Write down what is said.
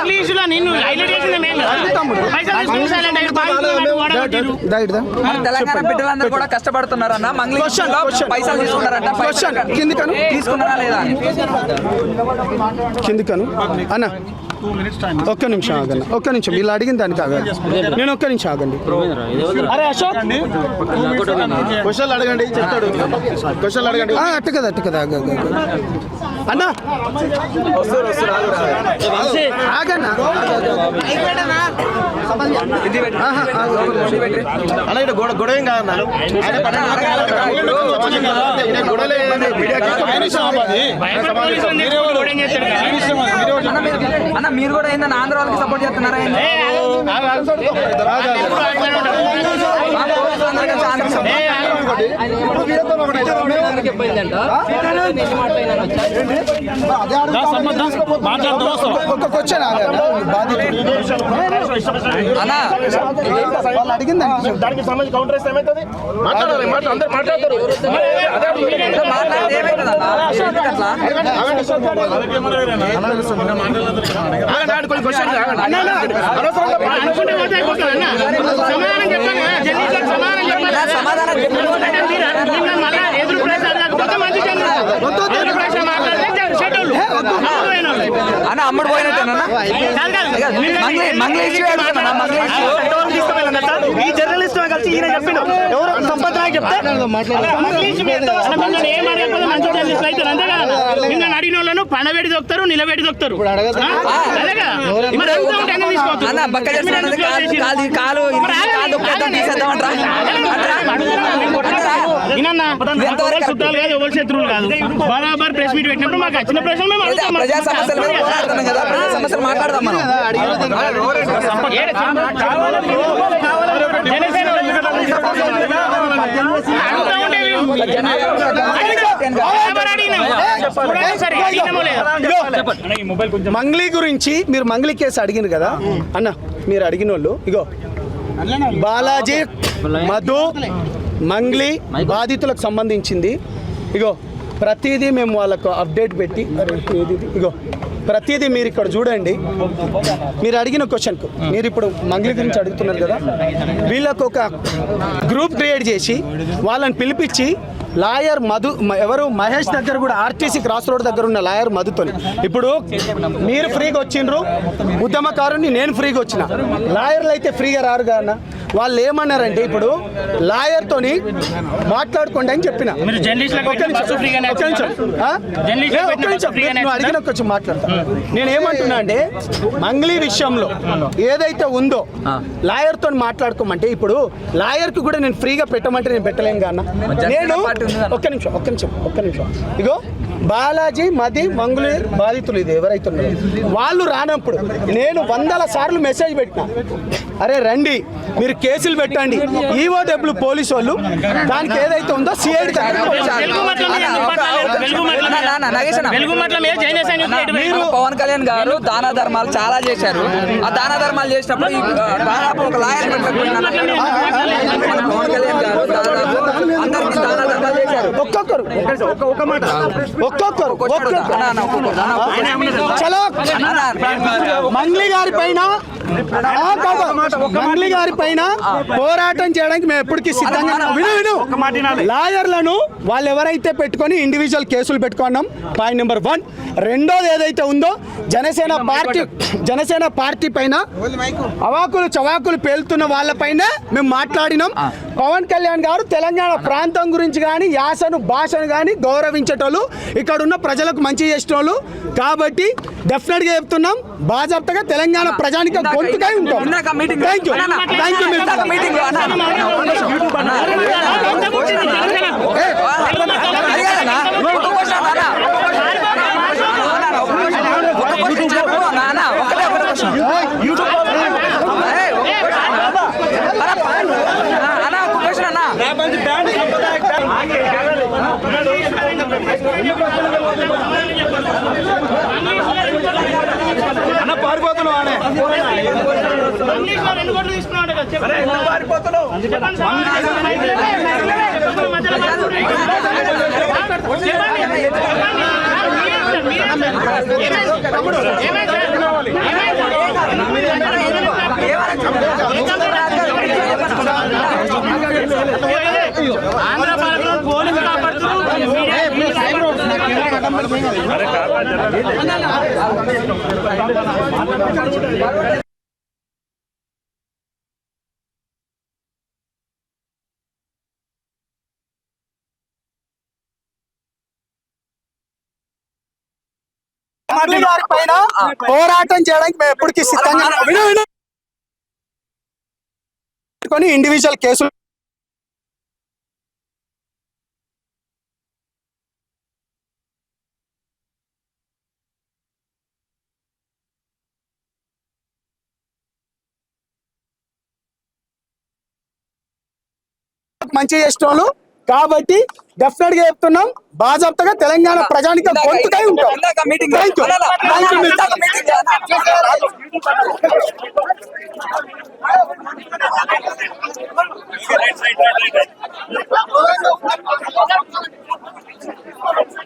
మంగ్లీ ఇష్యూలో నిన్ను హైలైట్ చేసింది మేము తెలంగాణ బిడ్డలందరూ కూడా కష్టపడుతున్నారన్న మంగ్లీ పైసలు తీసుకున్నారంట తీసుకున్నారా లేదా కిందికను అన్న ఒక్క నిమిషం ఆగండి ఒక్క నిమిషం వీళ్ళు అడిగిన దానికి ఆగండి నేను ఒక్క నిమిషం ఆగండి అరే అశోక్ క్వశ్చన్లు అడగండి చెప్తాడు క్వశ్చన్లు అడగండి అట్టు కదా అన్న ఆగన్నా అన్న ఇక్కడ గొడవ ఏం కాదన్నా అన్న మీరు కూడా ఏంటన్నా ఆంధ్ర వాళ్ళకి సపోర్ట్ చేస్తున్నారా దానికి సంబంధించి కౌంటర్ ఇస్తే ఏమవుతుంది మాట్లాడాలి అందరూ మాట్లాడతారు అన్న అమ్ముడు పోయినట్టేనా ఈ జర్నలిస్ట్ కలిసి ఈయన చెప్పిండు ఎవరు సంపత్ రాయ్ చెప్తే నిన్న అడిగిన వాళ్ళను పనబెడి దొక్కుతారు నిలబెడి దొక్కుతారు చుట్టాలు కాదు ఎవరు శత్రువులు కాదు బరాబర్ ప్రెస్ మీట్ పెట్టినప్పుడు మాకు వచ్చిన ప్రశ్నలు మేము ప్రజా సమస్యలు కదా ప్రజా సమస్యలు మాట్లాడదాం మనం మంగ్లీ గురించి మీరు మంగ్లీ కేసు అడిగినారు కదా అన్న మీరు అడిగిన వాళ్ళు ఇగో బాలాజీ మధు మంగ్లీ బాధితులకు సంబంధించింది ఇగో ప్రతిదీ మేము వాళ్ళకు అప్డేట్ పెట్టి ఇగో ప్రతిదీ మీరు ఇక్కడ చూడండి మీరు అడిగిన క్వశ్చన్కు మీరు ఇప్పుడు మంగ్లీ గురించి అడుగుతున్నారు కదా వీళ్ళకు ఒక గ్రూప్ క్రియేట్ చేసి వాళ్ళని పిలిపించి లాయర్ మధు ఎవరు మహేష్ దగ్గర కూడా ఆర్టీసీ క్రాస్ రోడ్ దగ్గర ఉన్న లాయర్ మధుతోని ఇప్పుడు మీరు ఫ్రీగా వచ్చిండ్రు ఉద్యమకారుని నేను ఫ్రీగా వచ్చిన లాయర్లు అయితే ఫ్రీగా రారు కదా వాళ్ళు ఏమన్నారంటే ఇప్పుడు లాయర్తోని మాట్లాడుకోండి అని చెప్పిన అడిగిన కొంచెం మాట్లాడతా నేను ఏమంటున్నా అంటే మంగ్లీ విషయంలో ఏదైతే ఉందో లాయర్తో మాట్లాడుకోమంటే ఇప్పుడు లాయర్కి కూడా నేను ఫ్రీగా పెట్టమంటే నేను పెట్టలేను కన్నా నేను ఒక్క నిమిషం ఇగో బాలాజీ మది మంగుళి బాధితులు ఇది ఎవరైతే ఉన్నారో వాళ్ళు రానప్పుడు నేను 100 సార్లు మెసేజ్ పెట్టిన అరే రండి మీరు కేసులు పెట్టండి ఈఓడబ్ల్యూ పోలీసు వాళ్ళు దానికి ఏదైతే ఉందో సిఐడి పవన్ కళ్యాణ్ గారు దాన ధర్మాలు చాలా చేశారు ఆ దాన ధర్మాలు చేసినప్పుడు దాదాపు ఒక లాయర్ పవన్ కళ్యాణ్ గారు అందరికీ దాన ధర్మాలు చేశారు ఒక్కొక్కరు చలో మంగ్లీ గారి పైన పోరాటం చేయడానికి మేము ఎప్పటికీ సిద్ధంగా విను లాయర్లను వాళ్ళు ఎవరైతే పెట్టుకొని ఇండివిజువల్ కేసులు పెట్టుకున్నాం పాయింట్ నెంబర్ 1 రెండోది ఏదైతే ఉందో జనసేన పార్టీ పైన అవాకులు చవాకులు పేలుతున్న వాళ్ళపైన మేము మాట్లాడినాం పవన్ కళ్యాణ్ గారు తెలంగాణ ప్రాంతం గురించి కానీ యాసను భాషను కానీ గౌరవించేటోళ్ళు ఇక్కడ ఉన్న ప్రజలకు మంచి చేసేటోళ్ళు కాబట్టి డెఫినెట్ గా చెప్తున్నాం బాజాప్తగా తెలంగాణ ప్రజానికి గొంతుకై ఉంటాం అన్న పారిపోతున్నావు అనే ఆంధ్ర పాలకులు పోలీసులు కాపాడుతున్నారు. మంత్రి గారి పైన పోరాటం చేయడానికి మేము ఎప్పటికీ సిద్ధంగా ఇండివిజువల్ కేసులు మంచి చేసిన వాళ్ళు కాబట్టి డెఫినెట్ గా చెప్తున్నాం, బాజాప్తగా తెలంగాణ ప్రజానికి గొంతుకై ఉంటాం. Meeting Thank you.